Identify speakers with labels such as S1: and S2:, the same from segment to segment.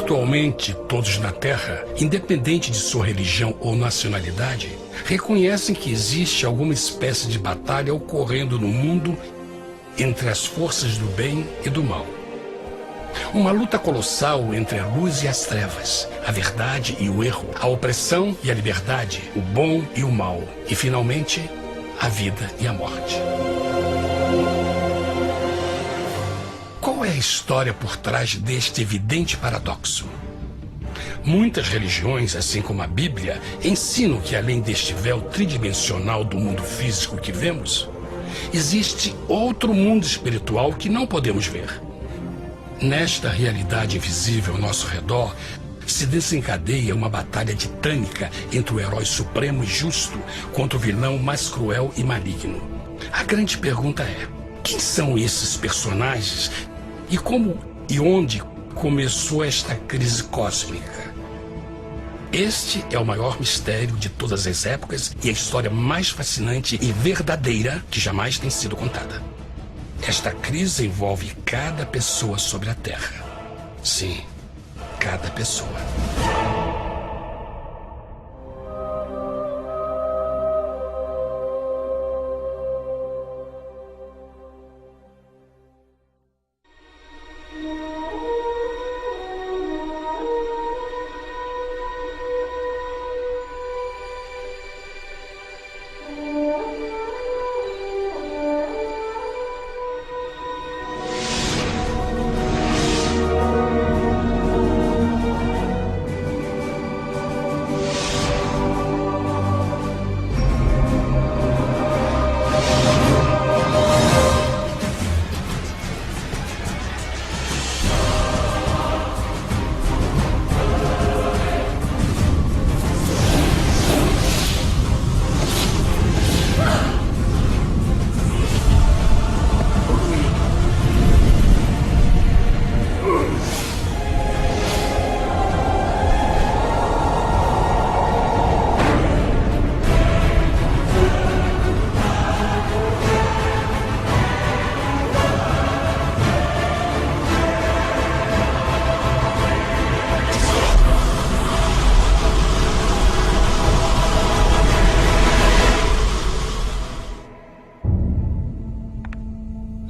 S1: Virtualmente todos na Terra, independente de sua religião ou nacionalidade, reconhecem que existe alguma espécie de batalha ocorrendo no mundo entre as forças do bem e do mal. Uma luta colossal entre a luz e as trevas, a verdade e o erro, a opressão e a liberdade, o bom e o mal, e finalmente, a vida e a morte. Qual é a história por trás deste evidente paradoxo? Muitas religiões, assim como a Bíblia, ensinam que além deste véu tridimensional do mundo físico que vemos, existe outro mundo espiritual que não podemos ver. Nesta realidade invisível ao nosso redor, se desencadeia uma batalha titânica entre o herói supremo e justo contra o vilão mais cruel e maligno. A grande pergunta é: quem são esses personagens e como e onde começou esta crise cósmica? Este é o maior mistério de todas as épocas e a história mais fascinante e verdadeira que jamais tem sido contada. Esta crise envolve cada pessoa sobre a Terra. Sim, cada pessoa.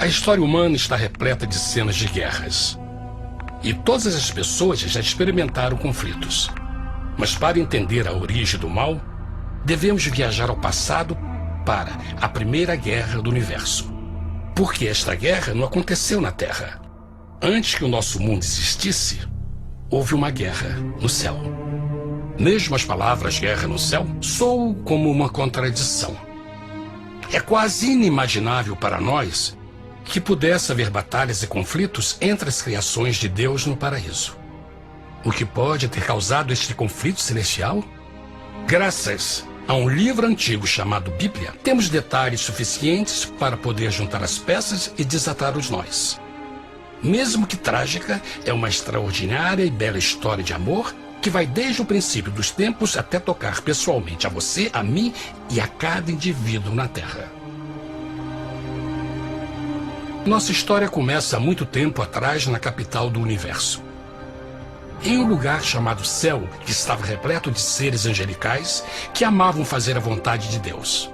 S1: A história humana está repleta de cenas de guerras. E todas as pessoas já experimentaram conflitos. Mas para entender a origem do mal, devemos viajar ao passado para a Primeira Guerra do Universo. Porque esta guerra não aconteceu na Terra. Antes que o nosso mundo existisse, houve uma guerra no céu. Mesmo as palavras guerra no céu soam como uma contradição. É quase inimaginável para nós que pudesse haver batalhas e conflitos entre as criações de Deus no paraíso. O que pode ter causado este conflito celestial? Graças a um livro antigo chamado Bíblia, temos detalhes suficientes para poder juntar as peças e desatar os nós. Mesmo que trágica, é uma extraordinária e bela história de amor que vai desde o princípio dos tempos até tocar pessoalmente a você, a mim e a cada indivíduo na Terra. Nossa história começa há muito tempo atrás na capital do universo. Em um lugar chamado Céu, que estava repleto de seres angelicais que amavam fazer a vontade de Deus.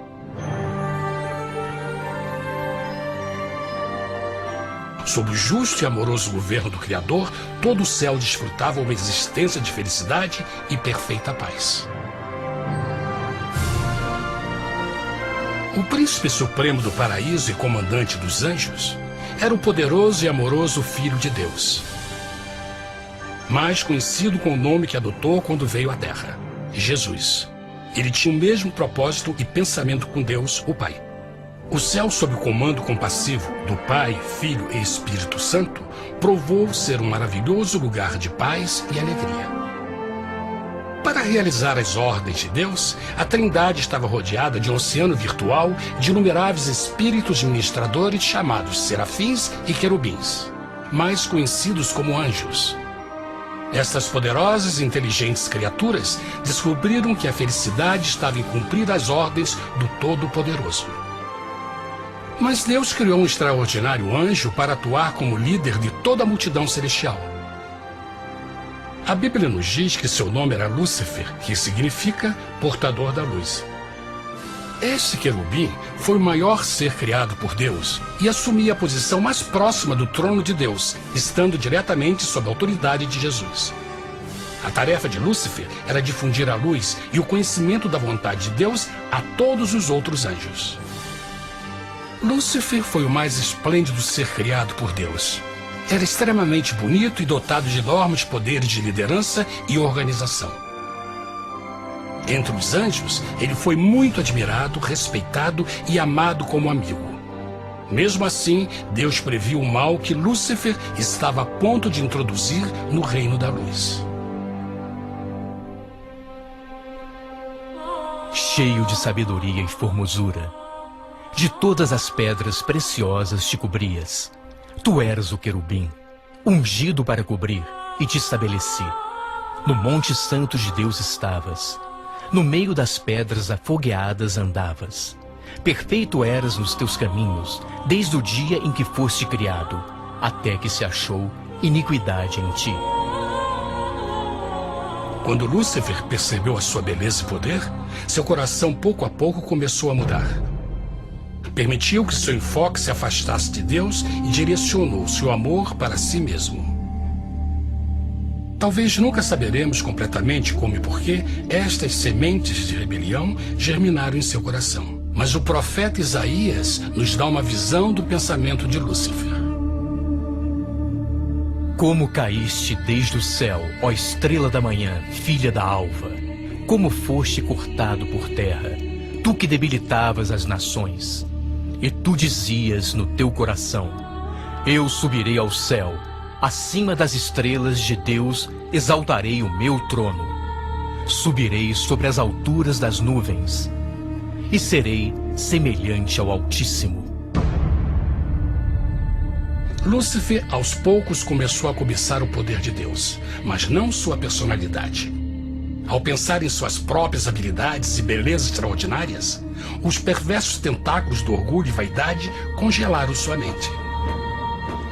S1: Sob o justo e amoroso governo do Criador, todo o céu desfrutava uma existência de felicidade e perfeita paz. O príncipe supremo do paraíso e comandante dos anjos era o poderoso e amoroso Filho de Deus, mais conhecido com o nome que adotou quando veio à Terra, Jesus. Ele tinha o mesmo propósito e pensamento com Deus, o Pai. O céu, sob o comando compassivo do Pai, Filho e Espírito Santo, provou ser um maravilhoso lugar de paz e alegria. Para realizar as ordens de Deus, a Trindade estava rodeada de um oceano virtual de inumeráveis espíritos ministradores chamados serafins e querubins, mais conhecidos como anjos. Estas poderosas e inteligentes criaturas descobriram que a felicidade estava em cumprir as ordens do Todo-Poderoso. Mas Deus criou um extraordinário anjo para atuar como líder de toda a multidão celestial. A Bíblia nos diz que seu nome era Lúcifer, que significa portador da luz. Este querubim foi o maior ser criado por Deus e assumia a posição mais próxima do trono de Deus, estando diretamente sob a autoridade de Jesus. A tarefa de Lúcifer era difundir a luz e o conhecimento da vontade de Deus a todos os outros anjos. Lúcifer foi o mais esplêndido ser criado por Deus. Era extremamente bonito e dotado de enormes poderes de liderança e organização. Entre os anjos, ele foi muito admirado, respeitado e amado como amigo. Mesmo assim, Deus previu o mal que Lúcifer estava a ponto de introduzir no reino da luz.
S2: Cheio de sabedoria e formosura, de todas as pedras preciosas te cobrias. Tu eras o querubim, ungido para cobrir, e te estabeleci. No monte santo de Deus estavas. No meio das pedras afogueadas andavas. Perfeito eras nos teus caminhos, desde o dia em que foste criado, até que se achou iniquidade em ti.
S1: Quando Lúcifer percebeu a sua beleza e poder, seu coração pouco a pouco começou a mudar. Permitiu que seu enfoque se afastasse de Deus e direcionou seu amor para si mesmo. Talvez nunca saberemos completamente como e porquê estas sementes de rebelião germinaram em seu coração. Mas o profeta Isaías nos dá uma visão do pensamento de Lúcifer.
S2: Como caíste desde o céu, ó estrela da manhã, filha da alva! Como foste cortado por terra, tu que debilitavas as nações! E tu dizias no teu coração: eu subirei ao céu, acima das estrelas de Deus exaltarei o meu trono. Subirei sobre as alturas das nuvens e serei semelhante ao Altíssimo.
S1: Lúcifer, aos poucos, começou a cobiçar o poder de Deus, mas não sua personalidade. Ao pensar em suas próprias habilidades e belezas extraordinárias, os perversos tentáculos do orgulho e vaidade congelaram sua mente.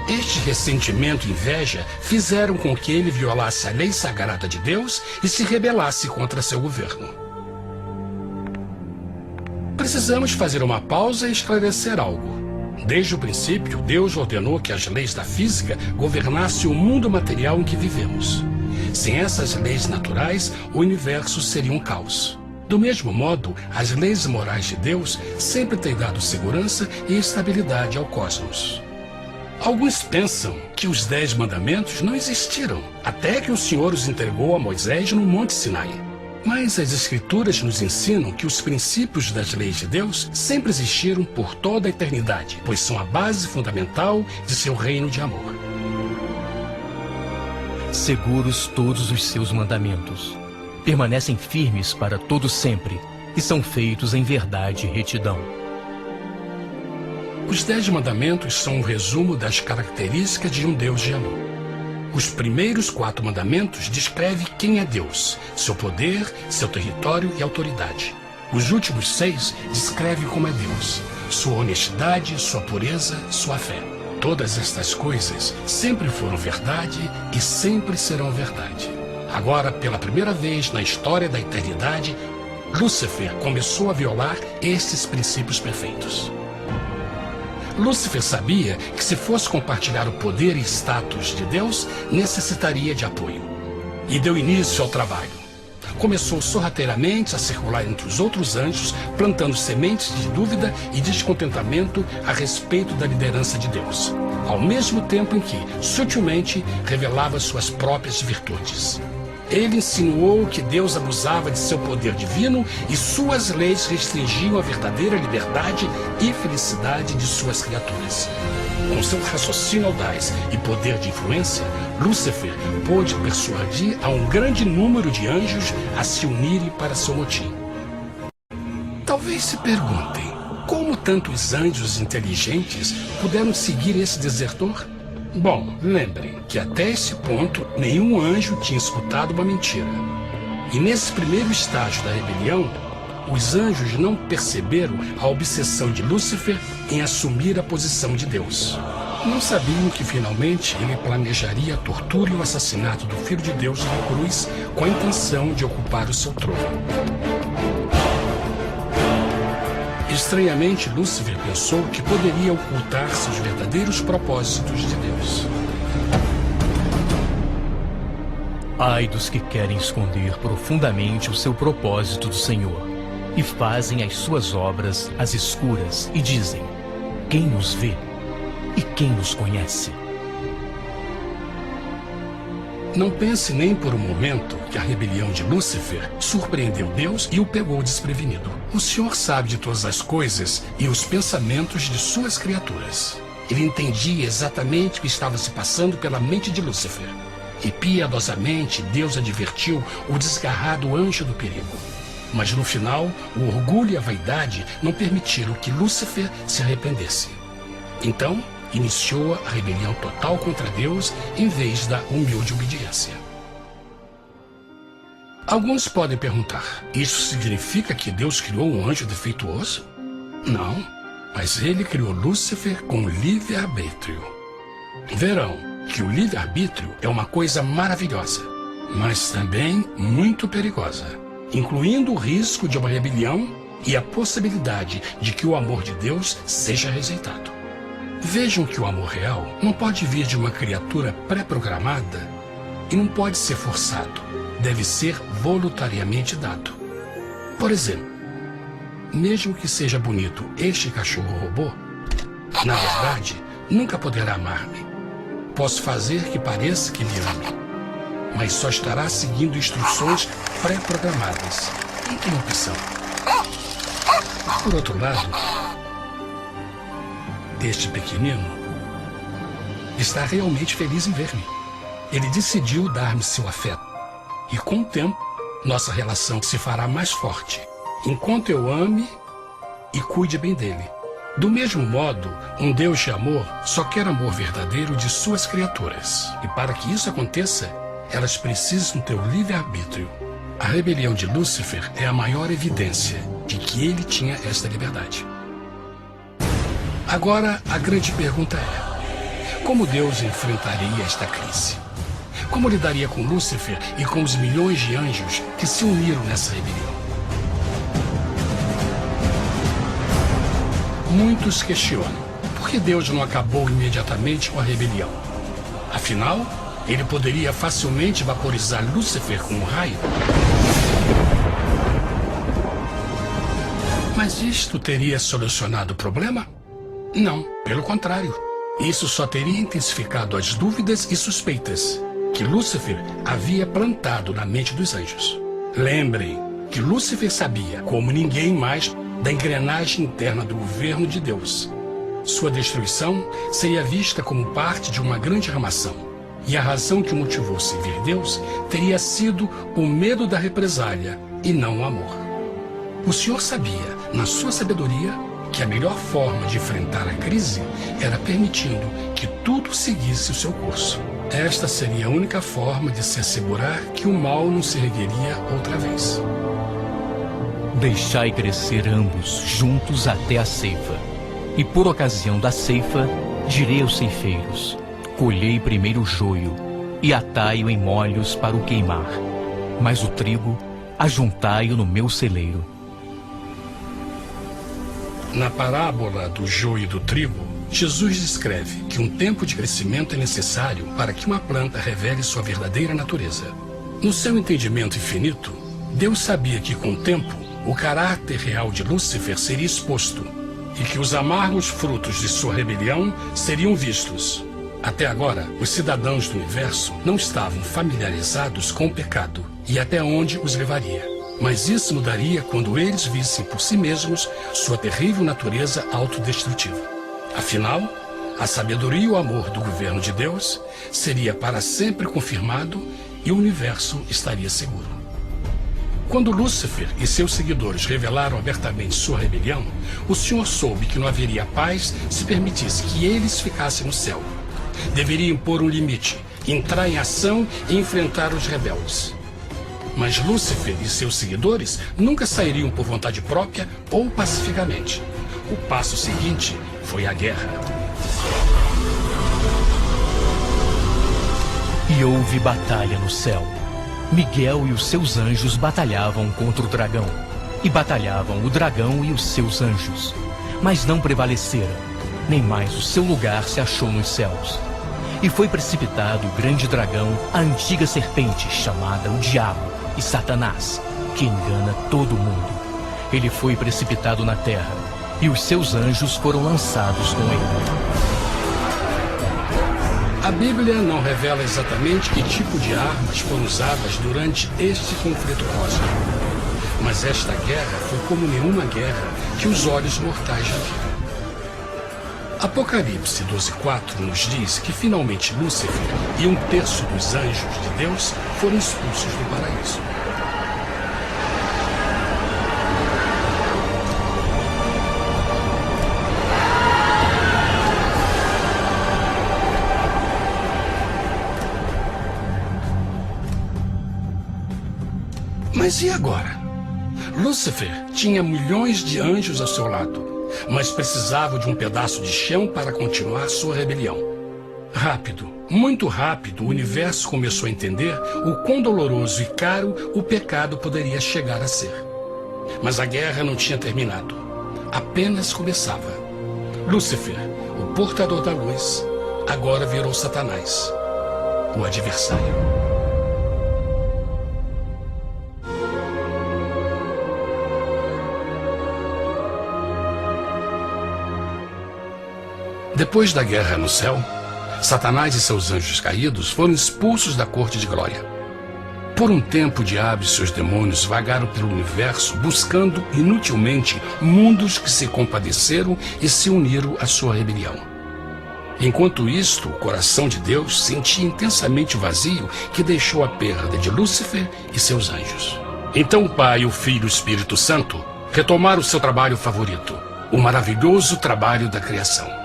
S1: Este ressentimento e inveja fizeram com que ele violasse a lei sagrada de Deus e se rebelasse contra seu governo. Precisamos fazer uma pausa e esclarecer algo. Desde o princípio, Deus ordenou que as leis da física governassem o mundo material em que vivemos. Sem essas leis naturais, o universo seria um caos. Do mesmo modo, as leis morais de Deus sempre têm dado segurança e estabilidade ao cosmos. Alguns pensam que os 10 mandamentos não existiram, até que o Senhor os entregou a Moisés no Monte Sinai. Mas as Escrituras nos ensinam que os princípios das leis de Deus sempre existiram por toda a eternidade, pois são a base fundamental de seu reino de amor.
S2: Seguros todos os seus mandamentos, permanecem firmes para todo sempre e são feitos em verdade e retidão.
S1: Os 10 mandamentos são um resumo das características de um Deus de amor. Os primeiros 4 mandamentos descrevem quem é Deus, seu poder, seu território e autoridade. Os últimos 6 descrevem como é Deus, sua honestidade, sua pureza, sua fé. Todas estas coisas sempre foram verdade e sempre serão verdade. Agora, pela primeira vez na história da eternidade, Lúcifer começou a violar estes princípios perfeitos. Lúcifer sabia que se fosse compartilhar o poder e status de Deus, necessitaria de apoio. E deu início ao trabalho. Começou sorrateiramente a circular entre os outros anjos, plantando sementes de dúvida e descontentamento a respeito da liderança de Deus, ao mesmo tempo em que, sutilmente, revelava suas próprias virtudes. Ele insinuou que Deus abusava de seu poder divino e suas leis restringiam a verdadeira liberdade e felicidade de suas criaturas. Com seu raciocínio audaz e poder de influência, Lúcifer pôde persuadir a um grande número de anjos a se unirem para seu motim. Talvez se perguntem, como tantos anjos inteligentes puderam seguir esse desertor? Bom, lembrem que até esse ponto nenhum anjo tinha escutado uma mentira. E nesse primeiro estágio da rebelião, os anjos não perceberam a obsessão de Lúcifer em assumir a posição de Deus. Não sabiam que finalmente ele planejaria a tortura e o assassinato do Filho de Deus na cruz com a intenção de ocupar o seu trono. Estranhamente, Lúcifer pensou que poderia ocultar seus verdadeiros propósitos de Deus.
S2: Ai dos que querem esconder profundamente o seu propósito do Senhor e fazem as suas obras às escuras e dizem: quem nos vê e quem nos conhece?
S1: Não pense nem por um momento que a rebelião de Lúcifer surpreendeu Deus e o pegou desprevenido. O Senhor sabe de todas as coisas e os pensamentos de suas criaturas. Ele entendia exatamente o que estava se passando pela mente de Lúcifer. E piedosamente Deus advertiu o desgarrado anjo do perigo. Mas no final, o orgulho e a vaidade não permitiram que Lúcifer se arrependesse. Então, iniciou a rebelião total contra Deus em vez da humilde obediência. Alguns podem perguntar: isso significa que Deus criou um anjo defeituoso? Não, mas ele criou Lúcifer com livre-arbítrio. Verão que o livre-arbítrio é uma coisa maravilhosa, mas também muito perigosa, incluindo o risco de uma rebelião e a possibilidade de que o amor de Deus seja rejeitado. Vejam que o amor real não pode vir de uma criatura pré-programada e não pode ser forçado. Deve ser voluntariamente dado. Por exemplo, mesmo que seja bonito este cachorro robô, na verdade, nunca poderá amar-me. Posso fazer que pareça que me ame, mas só estará seguindo instruções pré-programadas. Não tem opção. Por outro lado, este pequenino está realmente feliz em ver-me. Ele decidiu dar-me seu afeto. E com o tempo, nossa relação se fará mais forte, enquanto eu ame e cuide bem dele. Do mesmo modo, um Deus de amor só quer amor verdadeiro de suas criaturas. E para que isso aconteça, elas precisam ter o livre-arbítrio. A rebelião de Lúcifer é a maior evidência de que ele tinha esta liberdade. Agora, a grande pergunta é: como Deus enfrentaria esta crise? Como lidaria com Lúcifer e com os milhões de anjos que se uniram nessa rebelião? Muitos questionam: por que Deus não acabou imediatamente com a rebelião? Afinal, ele poderia facilmente vaporizar Lúcifer com um raio. Mas isto teria solucionado o problema? Não, pelo contrário. Isso só teria intensificado as dúvidas e suspeitas que Lúcifer havia plantado na mente dos anjos. Lembrem que Lúcifer sabia, como ninguém mais, da engrenagem interna do governo de Deus. Sua destruição seria vista como parte de uma grande armação, e a razão que o motivou a servir Deus teria sido o medo da represália e não o amor. O Senhor sabia, na sua sabedoria, que a melhor forma de enfrentar a crise era permitindo que tudo seguisse o seu curso. Esta seria a única forma de se assegurar que o mal não se ergueria outra vez.
S2: Deixai crescer ambos juntos até a ceifa. E por ocasião da ceifa, direi aos ceifeiros: colhei primeiro o joio e atai-o em molhos para o queimar, mas o trigo ajuntai-o no meu celeiro.
S1: Na parábola do joio e do trigo, Jesus descreve que um tempo de crescimento é necessário para que uma planta revele sua verdadeira natureza. No seu entendimento infinito, Deus sabia que com o tempo, o caráter real de Lúcifer seria exposto e que os amargos frutos de sua rebelião seriam vistos. Até agora, os cidadãos do universo não estavam familiarizados com o pecado e até onde os levaria. Mas isso mudaria quando eles vissem por si mesmos sua terrível natureza autodestrutiva. Afinal, a sabedoria e o amor do governo de Deus seria para sempre confirmado e o universo estaria seguro. Quando Lúcifer e seus seguidores revelaram abertamente sua rebelião, o Senhor soube que não haveria paz se permitisse que eles ficassem no céu. Deveria impor um limite, entrar em ação e enfrentar os rebeldes. Mas Lúcifer e seus seguidores nunca sairiam por vontade própria ou pacificamente. O passo seguinte foi a guerra.
S2: E houve batalha no céu. Miguel e os seus anjos batalhavam contra o dragão. E batalhavam o dragão e os seus anjos. Mas não prevaleceram, nem mais o seu lugar se achou nos céus. E foi precipitado o grande dragão, a antiga serpente, chamada o Diabo e Satanás, que engana todo mundo. Ele foi precipitado na terra, e os seus anjos foram lançados com ele.
S1: A Bíblia não revela exatamente que tipo de armas foram usadas durante este conflito cósmico. Mas esta guerra foi como nenhuma guerra que os olhos mortais já viram. Apocalipse 12:4 nos diz que finalmente Lúcifer e 1/3 dos anjos de Deus foram expulsos do paraíso. Mas e agora? Lúcifer tinha milhões de anjos ao seu lado, mas precisava de um pedaço de chão para continuar sua rebelião. Rápido, muito rápido, o universo começou a entender o quão doloroso e caro o pecado poderia chegar a ser. Mas a guerra não tinha terminado, apenas começava. Lúcifer, o portador da luz, agora virou Satanás, o adversário. Depois da guerra no céu, Satanás e seus anjos caídos foram expulsos da corte de glória. Por um tempo, o diabo e seus demônios vagaram pelo universo buscando inutilmente mundos que se compadeceram e se uniram à sua rebelião. Enquanto isto, o coração de Deus sentia intensamente o vazio que deixou a perda de Lúcifer e seus anjos. Então o Pai, o Filho e o Espírito Santo retomaram o seu trabalho favorito, o maravilhoso trabalho da criação.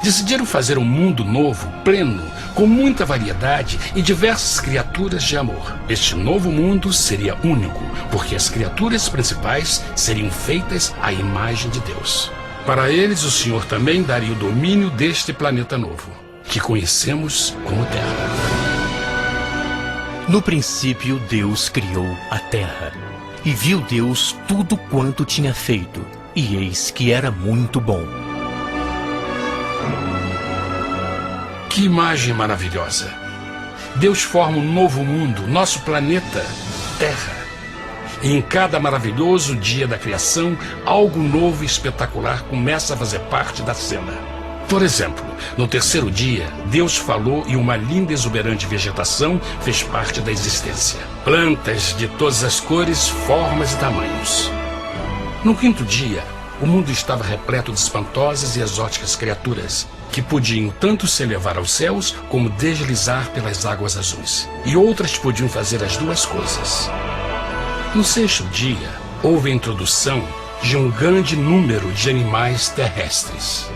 S1: Decidiram fazer um mundo novo, pleno, com muita variedade e diversas criaturas de amor. Este novo mundo seria único, porque as criaturas principais seriam feitas à imagem de Deus. Para eles, o Senhor também daria o domínio deste planeta novo, que conhecemos como Terra.
S2: No princípio, Deus criou a terra. E viu Deus tudo quanto tinha feito, e eis que era muito bom.
S1: Que imagem maravilhosa! Deus forma um novo mundo, nosso planeta, Terra. E em cada maravilhoso dia da criação, algo novo e espetacular começa a fazer parte da cena. Por exemplo, no terceiro dia, Deus falou e uma linda e exuberante vegetação fez parte da existência. Plantas de todas as cores, formas e tamanhos. No quinto dia, o mundo estava repleto de espantosas e exóticas criaturas, que podiam tanto se elevar aos céus como deslizar pelas águas azuis. E outras podiam fazer as duas coisas. No sexto dia, houve a introdução de um grande número de animais terrestres.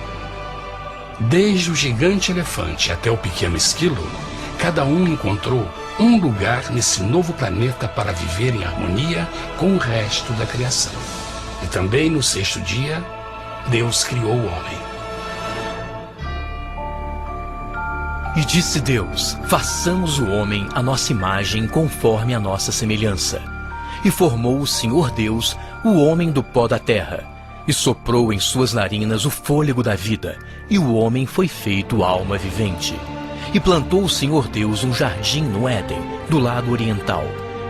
S1: Desde o gigante elefante até o pequeno esquilo, cada um encontrou um lugar nesse novo planeta para viver em harmonia com o resto da criação. E também no sexto dia, Deus criou o homem.
S2: E disse Deus: façamos o homem à nossa imagem, conforme a nossa semelhança. E formou o Senhor Deus o homem do pó da terra, e soprou em suas narinas o fôlego da vida, e o homem foi feito alma vivente. E plantou o Senhor Deus um jardim no Éden, do lado oriental,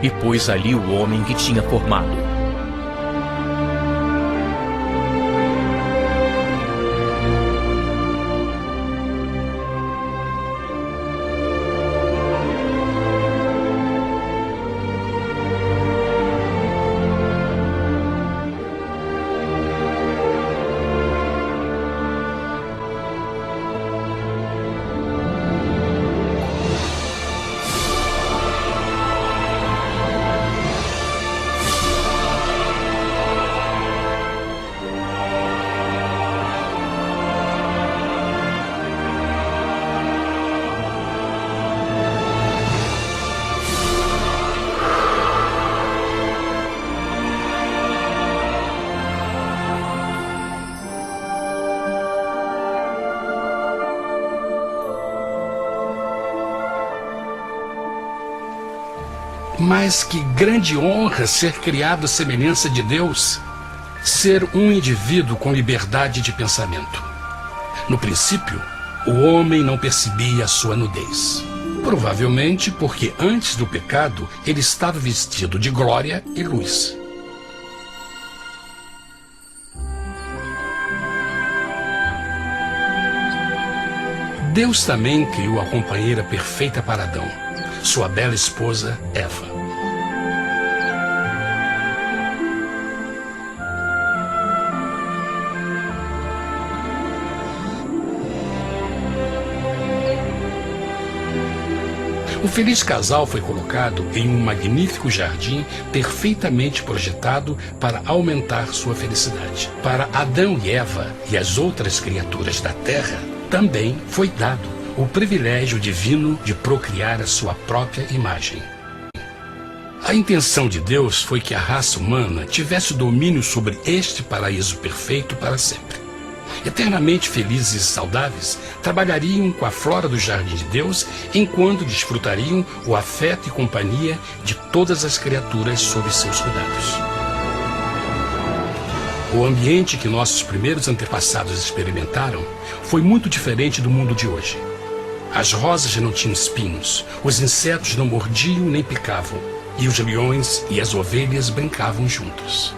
S2: e pôs ali o homem que tinha formado.
S1: Mas que grande honra ser criado à semelhança de Deus, ser um indivíduo com liberdade de pensamento. No princípio, o homem não percebia a sua nudez. Provavelmente porque antes do pecado ele estava vestido de glória e luz. Deus também criou a companheira perfeita para Adão, sua bela esposa Eva. O feliz casal foi colocado em um magnífico jardim perfeitamente projetado para aumentar sua felicidade. Para Adão e Eva e as outras criaturas da terra, também foi dado o privilégio divino de procriar a sua própria imagem. A intenção de Deus foi que a raça humana tivesse domínio sobre este paraíso perfeito para sempre. Eternamente felizes e saudáveis, trabalhariam com a flora do jardim de Deus, enquanto desfrutariam o afeto e companhia de todas as criaturas sob seus cuidados. O ambiente que nossos primeiros antepassados experimentaram foi muito diferente do mundo de hoje. As rosas não tinham espinhos, os insetos não mordiam nem picavam, e os leões e as ovelhas brincavam juntos.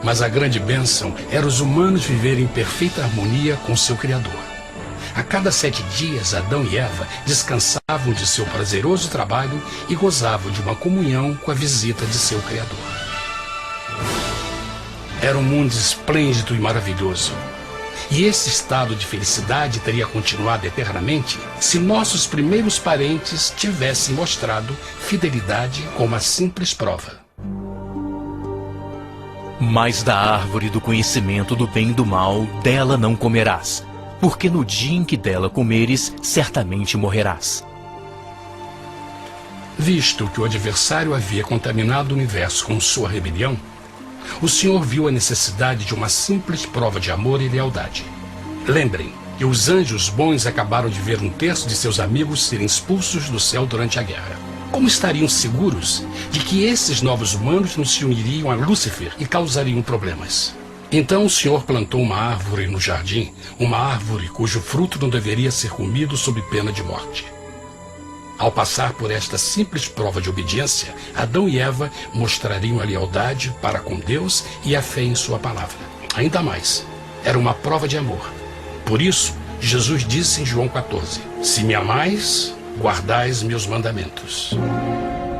S1: Mas a grande bênção era os humanos viverem em perfeita harmonia com seu Criador. A cada 7 dias, Adão e Eva descansavam de seu prazeroso trabalho e gozavam de uma comunhão com a visita de seu Criador. Era um mundo esplêndido e maravilhoso. E esse estado de felicidade teria continuado eternamente se nossos primeiros parentes tivessem mostrado fidelidade com uma simples prova.
S2: Mas da árvore do conhecimento do bem e do mal, dela não comerás, porque no dia em que dela comeres, certamente morrerás.
S1: Visto que o adversário havia contaminado o universo com sua rebelião, o Senhor viu a necessidade de uma simples prova de amor e lealdade. Lembrem que os anjos bons acabaram de ver 1/3 de seus amigos serem expulsos do céu durante a guerra. Como estariam seguros de que esses novos humanos não se uniriam a Lúcifer e causariam problemas? Então o Senhor plantou uma árvore no jardim, uma árvore cujo fruto não deveria ser comido sob pena de morte. Ao passar por esta simples prova de obediência, Adão e Eva mostrariam a lealdade para com Deus e a fé em sua palavra. Ainda mais, era uma prova de amor. Por isso, Jesus disse em João 14, se me amais, guardais meus mandamentos.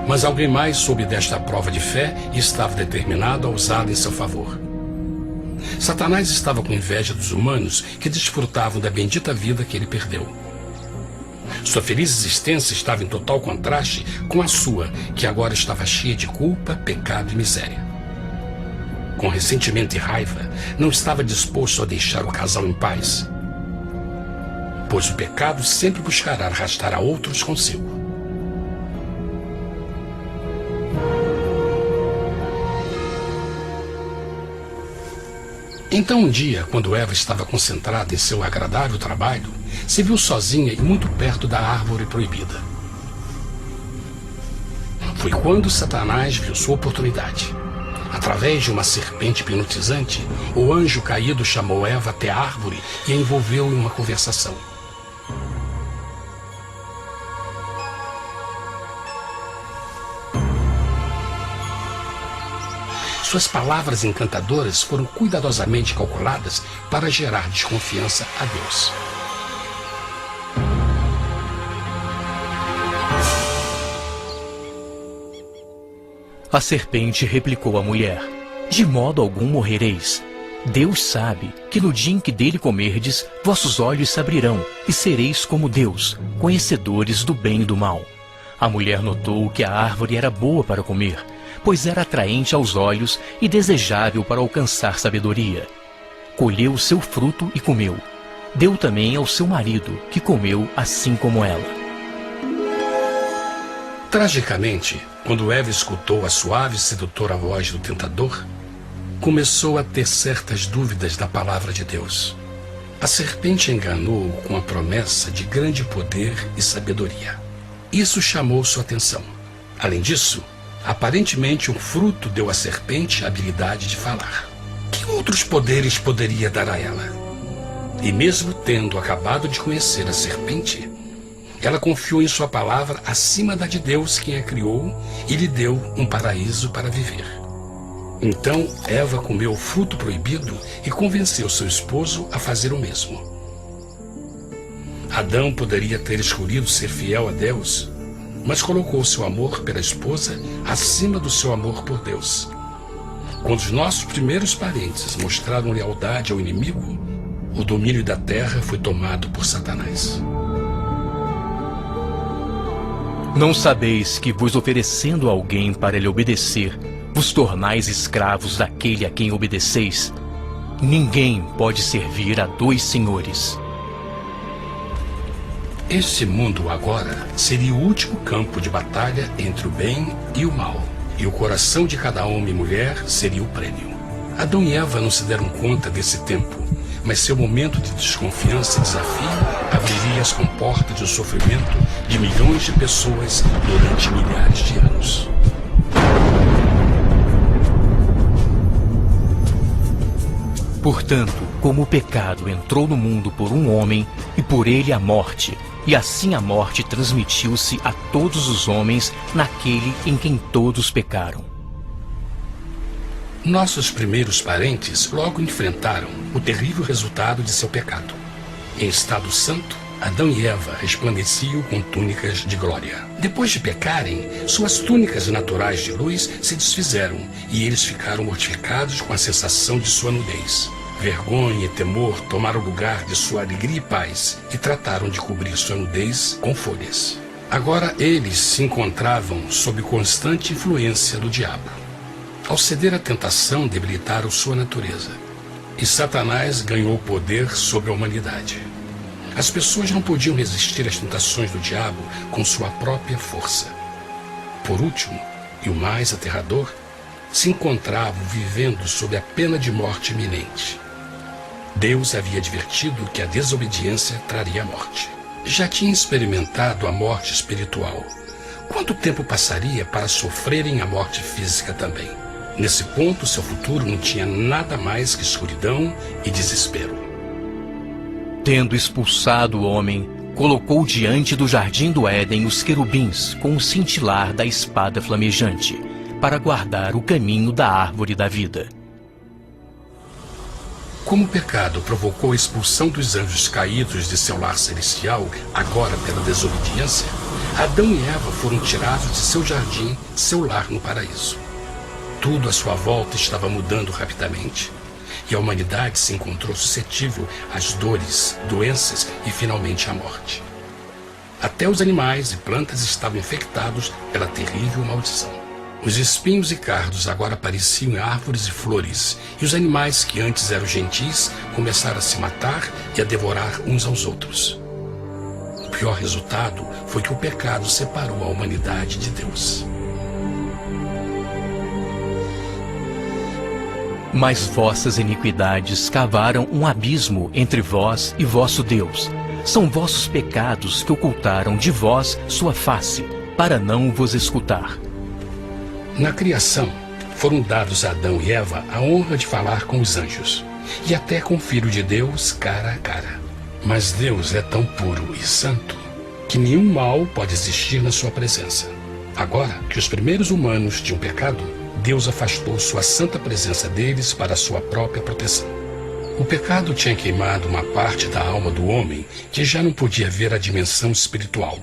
S1: Mas alguém mais soube desta prova de fé e estava determinado a usá-la em seu favor. Satanás estava com inveja dos humanos que desfrutavam da bendita vida que ele perdeu. Sua feliz existência estava em total contraste com a sua, que agora estava cheia de culpa, pecado e miséria. Com ressentimento e raiva, não estava disposto a deixar o casal em paz, pois o pecado sempre buscará arrastar a outros consigo. Então um dia, quando Eva estava concentrada em seu agradável trabalho, se viu sozinha e muito perto da árvore proibida. Foi quando Satanás viu sua oportunidade. Através de uma serpente hipnotizante, o anjo caído chamou Eva até a árvore e a envolveu em uma conversação. Suas palavras encantadoras foram cuidadosamente calculadas para gerar desconfiança a Deus.
S2: A serpente replicou à mulher, de modo algum morrereis. Deus sabe que no dia em que dele comerdes, vossos olhos se abrirão, e sereis como Deus, conhecedores do bem e do mal. A mulher notou que a árvore era boa para comer, pois era atraente aos olhos e desejável para alcançar sabedoria. Colheu o seu fruto e comeu. Deu também ao seu marido, que comeu assim como ela.
S1: Tragicamente, quando Eva escutou a suave e sedutora voz do tentador, começou a ter certas dúvidas da palavra de Deus. A serpente enganou-o com a promessa de grande poder e sabedoria. Isso chamou sua atenção. Além disso, aparentemente um fruto deu à serpente a habilidade de falar. Que outros poderes poderia dar a ela? E mesmo tendo acabado de conhecer a serpente, ela confiou em sua palavra acima da de Deus, quem a criou, e lhe deu um paraíso para viver. Então Eva comeu o fruto proibido e convenceu seu esposo a fazer o mesmo. Adão poderia ter escolhido ser fiel a Deus, mas colocou seu amor pela esposa acima do seu amor por Deus. Quando os nossos primeiros parentes mostraram lealdade ao inimigo, o domínio da terra foi tomado por Satanás.
S2: Não sabeis que, vos oferecendo a alguém para lhe obedecer, vos tornais escravos daquele a quem obedeceis? Ninguém pode servir a dois senhores.
S1: Este mundo agora seria o último campo de batalha entre o bem e o mal, e o coração de cada homem e mulher seria o prêmio. Adão e Eva não se deram conta desse tempo, mas seu momento de desconfiança e desafio abriria as comportas do sofrimento de milhões de pessoas durante milhares de anos.
S2: Portanto, como o pecado entrou no mundo por um homem, e por ele a morte, e assim a morte transmitiu-se a todos os homens naquele em quem todos pecaram.
S1: Nossos primeiros parentes logo enfrentaram o terrível resultado de seu pecado. Em estado santo, Adão e Eva resplandeciam com túnicas de glória. Depois de pecarem, suas túnicas naturais de luz se desfizeram e eles ficaram mortificados com a sensação de sua nudez. Vergonha e temor tomaram lugar de sua alegria e paz e trataram de cobrir sua nudez com folhas. Agora eles se encontravam sob constante influência do diabo. Ao ceder à tentação, debilitaram sua natureza, e Satanás ganhou poder sobre a humanidade. As pessoas não podiam resistir às tentações do diabo com sua própria força. Por último, e o mais aterrador, se encontravam vivendo sob a pena de morte iminente. Deus havia advertido que a desobediência traria a morte. Já tinha experimentado a morte espiritual. Quanto tempo passaria para sofrerem a morte física também? Nesse ponto, seu futuro não tinha nada mais que escuridão e desespero.
S2: Tendo expulsado o homem, colocou diante do jardim do Éden os querubins com o cintilar da espada flamejante, para guardar o caminho da árvore da vida.
S1: Como o pecado provocou a expulsão dos anjos caídos de seu lar celestial, agora pela desobediência, Adão e Eva foram tirados de seu jardim, seu lar no paraíso. Tudo à sua volta estava mudando rapidamente, e a humanidade se encontrou suscetível às dores, doenças e finalmente à morte. Até os animais e plantas estavam infectados pela terrível maldição. Os espinhos e cardos agora pareciam árvores e flores, e os animais que antes eram gentis começaram a se matar e a devorar uns aos outros. O pior resultado foi que o pecado separou a humanidade de Deus.
S2: Mas vossas iniquidades cavaram um abismo entre vós e vosso Deus. São vossos pecados que ocultaram de vós sua face, para não vos escutar.
S1: Na criação, foram dados a Adão e Eva a honra de falar com os anjos, e até com o Filho de Deus cara a cara. Mas Deus é tão puro e santo que nenhum mal pode existir na sua presença. Agora que os primeiros humanos tinham pecado, Deus afastou sua santa presença deles para a sua própria proteção. O pecado tinha queimado uma parte da alma do homem que já não podia ver a dimensão espiritual.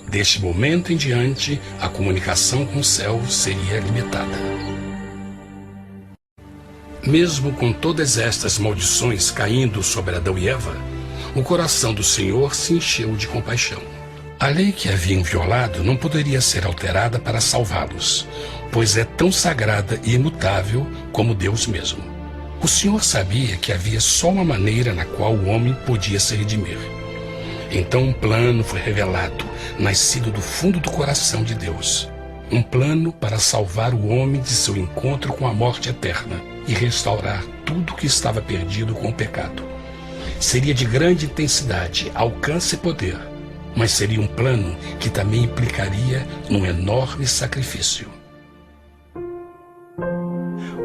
S1: Deste momento em diante, a comunicação com o céu seria limitada. Mesmo com todas estas maldições caindo sobre Adão e Eva, o coração do Senhor se encheu de compaixão. A lei que haviam violado não poderia ser alterada para salvá-los, pois é tão sagrada e imutável como Deus mesmo. O Senhor sabia que havia só uma maneira na qual o homem podia se redimir. Então um plano foi revelado, nascido do fundo do coração de Deus. Um plano para salvar o homem de seu encontro com a morte eterna e restaurar tudo que estava perdido com o pecado. Seria de grande intensidade, alcance e poder, mas seria um plano que também implicaria num enorme sacrifício.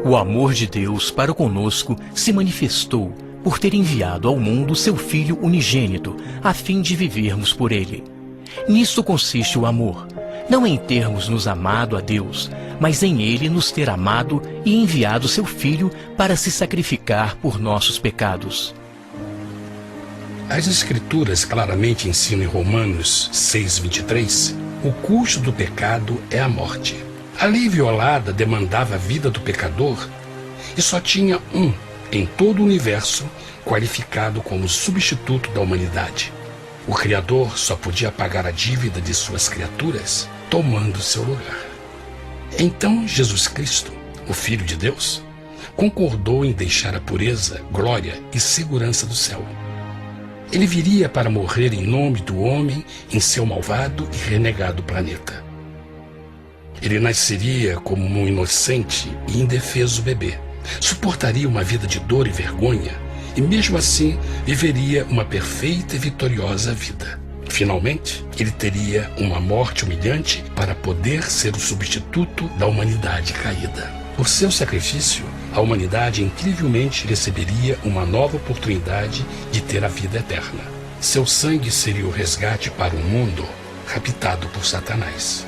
S2: O amor de Deus para conosco se manifestou por ter enviado ao mundo seu Filho unigênito, a fim de vivermos por ele. Nisto consiste o amor, não em termos nos amado a Deus, mas em ele nos ter amado e enviado seu Filho para se sacrificar por nossos pecados.
S1: As Escrituras claramente ensinam em Romanos 6:23, o custo do pecado é a morte. A lei violada demandava a vida do pecador e só tinha um em todo o universo qualificado como substituto da humanidade. O Criador só podia pagar a dívida de suas criaturas tomando seu lugar. Então Jesus Cristo, o Filho de Deus, concordou em deixar a pureza, glória e segurança do céu. Ele viria para morrer em nome do homem em seu malvado e renegado planeta. Ele nasceria como um inocente e indefeso bebê, suportaria uma vida de dor e vergonha e mesmo assim viveria uma perfeita e vitoriosa vida. Finalmente, ele teria uma morte humilhante para poder ser o substituto da humanidade caída. Por seu sacrifício, a humanidade incrivelmente receberia uma nova oportunidade de ter a vida eterna. Seu sangue seria o resgate para um mundo raptado por Satanás.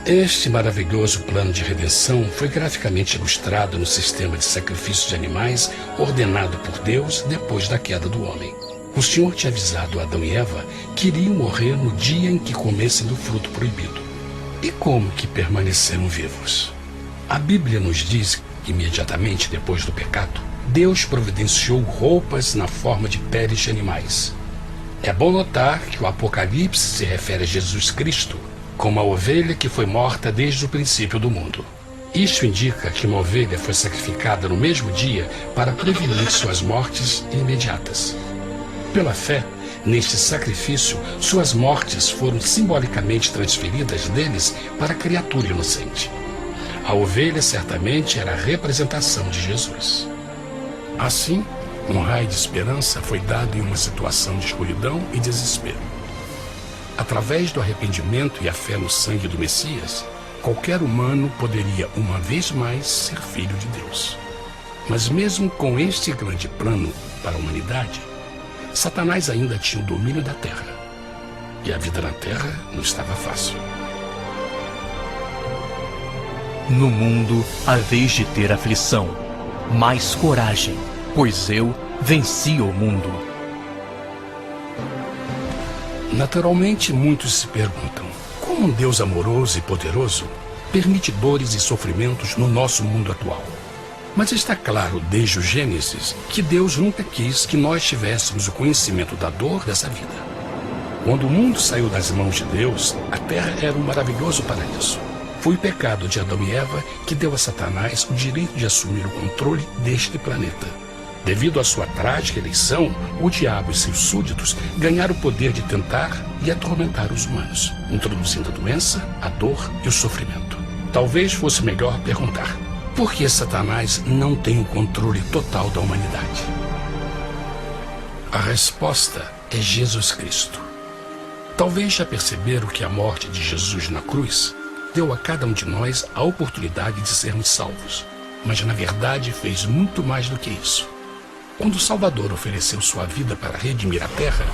S1: Este maravilhoso plano de redenção foi graficamente ilustrado no sistema de sacrifício de animais ordenado por Deus depois da queda do homem. O Senhor tinha avisado Adão e Eva que iriam morrer no dia em que comessem do fruto proibido. E como que permaneceram vivos? A Bíblia nos diz que imediatamente depois do pecado, Deus providenciou roupas na forma de peles de animais. É bom notar que o Apocalipse se refere a Jesus Cristo como a ovelha que foi morta desde o princípio do mundo. Isto indica que uma ovelha foi sacrificada no mesmo dia para prevenir suas mortes imediatas. Pela fé, neste sacrifício, suas mortes foram simbolicamente transferidas deles para a criatura inocente. A ovelha certamente era a representação de Jesus. Assim, um raio de esperança foi dado em uma situação de escuridão e desespero. Através do arrependimento e a fé no sangue do Messias, qualquer humano poderia uma vez mais ser filho de Deus. Mas mesmo com este grande plano para a humanidade, Satanás ainda tinha o domínio da terra. E a vida na terra não estava fácil.
S2: No mundo haveis de ter aflição, mas coragem, pois eu venci o mundo.
S1: Naturalmente, muitos se perguntam, como um Deus amoroso e poderoso permite dores e sofrimentos no nosso mundo atual? Mas está claro desde o Gênesis que Deus nunca quis que nós tivéssemos o conhecimento da dor dessa vida. Quando o mundo saiu das mãos de Deus, a terra era um maravilhoso paraíso. Foi o pecado de Adão e Eva que deu a Satanás o direito de assumir o controle deste planeta. Devido à sua trágica eleição, o diabo e seus súditos ganharam o poder de tentar e atormentar os humanos, introduzindo a doença, a dor e o sofrimento. Talvez fosse melhor perguntar: por que Satanás não tem o controle total da humanidade? A resposta é Jesus Cristo. Talvez já perceberam que a morte de Jesus na cruz deu a cada um de nós a oportunidade de sermos salvos, mas na verdade fez muito mais do que isso. Quando o Salvador ofereceu sua vida para redimir a terra,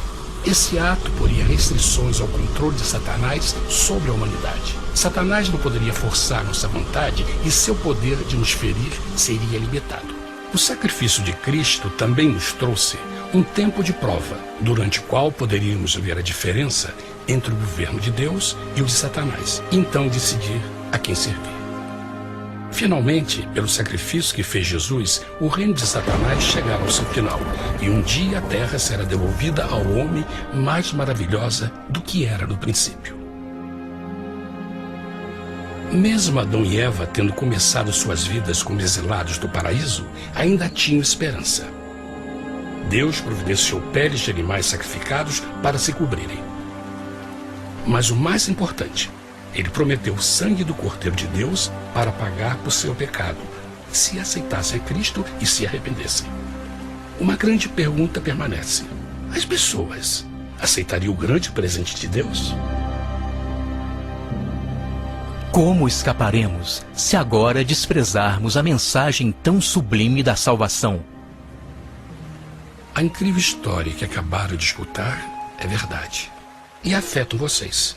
S1: esse ato poria restrições ao controle de Satanás sobre a humanidade. Satanás não poderia forçar nossa vontade e seu poder de nos ferir seria limitado. O sacrifício de Cristo também nos trouxe um tempo de prova, durante o qual poderíamos ver a diferença entre o governo de Deus e o de Satanás, e então decidir a quem servir. Finalmente, pelo sacrifício que fez Jesus, o reino de Satanás chegará ao seu final, e um dia a terra será devolvida ao homem mais maravilhosa do que era no princípio. Mesmo Adão e Eva tendo começado suas vidas como exilados do paraíso, ainda tinham esperança. Deus providenciou peles de animais sacrificados para se cobrirem. Mas o mais importante, Ele prometeu o sangue do Cordeiro de Deus para pagar por seu pecado, se aceitassem a Cristo e se arrependessem. Uma grande pergunta permanece: as pessoas aceitaria o grande presente de Deus?
S2: Como escaparemos se agora desprezarmos a mensagem tão sublime da salvação?
S1: A incrível história que acabaram de escutar é verdade e afeta vocês.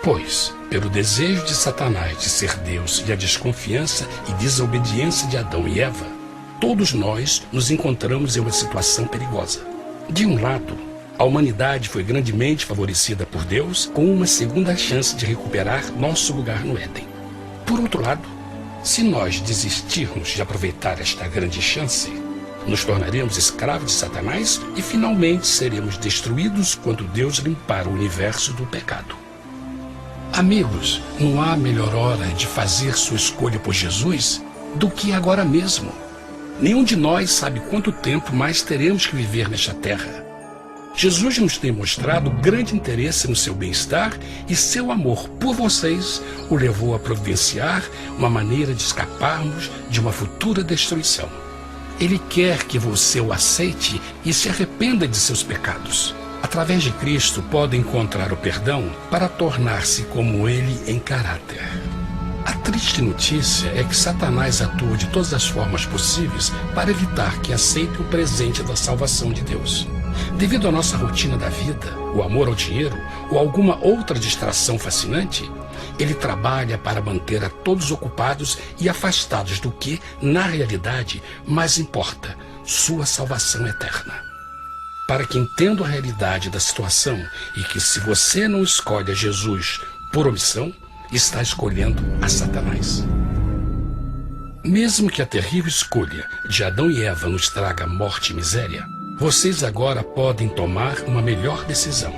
S1: Pois, pelo desejo de Satanás de ser Deus e a desconfiança e desobediência de Adão e Eva, todos nós nos encontramos em uma situação perigosa. De um lado, a humanidade foi grandemente favorecida por Deus com uma segunda chance de recuperar nosso lugar no Éden. Por outro lado, se nós desistirmos de aproveitar esta grande chance, nos tornaremos escravos de Satanás e finalmente seremos destruídos quando Deus limpar o universo do pecado. Amigos, não há melhor hora de fazer sua escolha por Jesus do que agora mesmo. Nenhum de nós sabe quanto tempo mais teremos que viver nesta terra. Jesus nos tem mostrado grande interesse no seu bem-estar e seu amor por vocês o levou a providenciar uma maneira de escaparmos de uma futura destruição. Ele quer que você o aceite e se arrependa de seus pecados. Através de Cristo, pode encontrar o perdão para tornar-se como Ele em caráter. A triste notícia é que Satanás atua de todas as formas possíveis para evitar que aceite o presente da salvação de Deus. Devido à nossa rotina da vida, o amor ao dinheiro ou alguma outra distração fascinante, ele trabalha para manter a todos ocupados e afastados do que, na realidade, mais importa, sua salvação eterna. Para que entenda a realidade da situação e que se você não escolhe a Jesus por omissão, está escolhendo a Satanás. Mesmo que a terrível escolha de Adão e Eva nos traga morte e miséria, vocês agora podem tomar uma melhor decisão.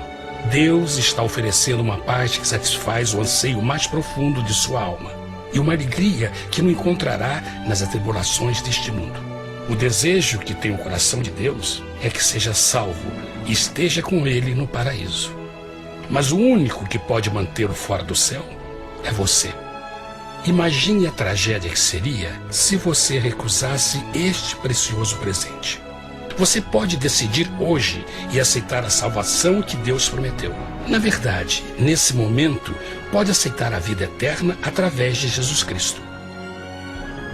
S1: Deus está oferecendo uma paz que satisfaz o anseio mais profundo de sua alma e uma alegria que não encontrará nas atribulações deste mundo. O desejo que tem o coração de Deus é que seja salvo e esteja com Ele no paraíso. Mas o único que pode mantê-lo fora do céu é você. Imagine a tragédia que seria se você recusasse este precioso presente. Você pode decidir hoje e aceitar a salvação que Deus prometeu. Na verdade, nesse momento, pode aceitar a vida eterna através de Jesus Cristo.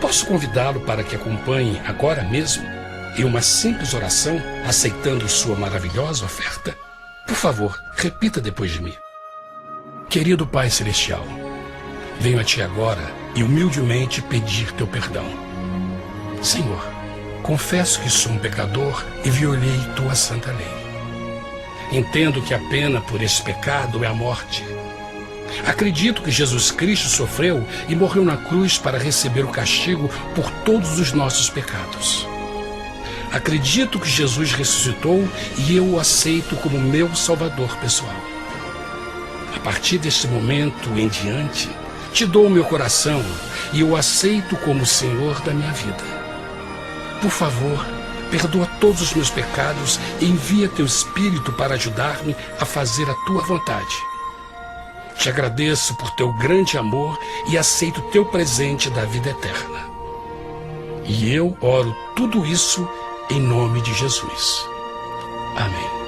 S1: Posso convidá-lo para que acompanhe agora mesmo em uma simples oração, aceitando sua maravilhosa oferta? Por favor, repita depois de mim. Querido Pai Celestial, venho a Ti agora e humildemente pedir Teu perdão. Senhor, confesso que sou um pecador e violei Tua santa lei. Entendo que a pena por esse pecado é a morte. Acredito que Jesus Cristo sofreu e morreu na cruz para receber o castigo por todos os nossos pecados. Acredito que Jesus ressuscitou e eu o aceito como meu Salvador pessoal. A partir deste momento em diante, Te dou o meu coração e eu o aceito como o Senhor da minha vida. Por favor, perdoa todos os meus pecados e envia Teu Espírito para ajudar-me a fazer a Tua vontade. Te agradeço por Teu grande amor e aceito Teu presente da vida eterna. E eu oro tudo isso em nome de Jesus. Amém.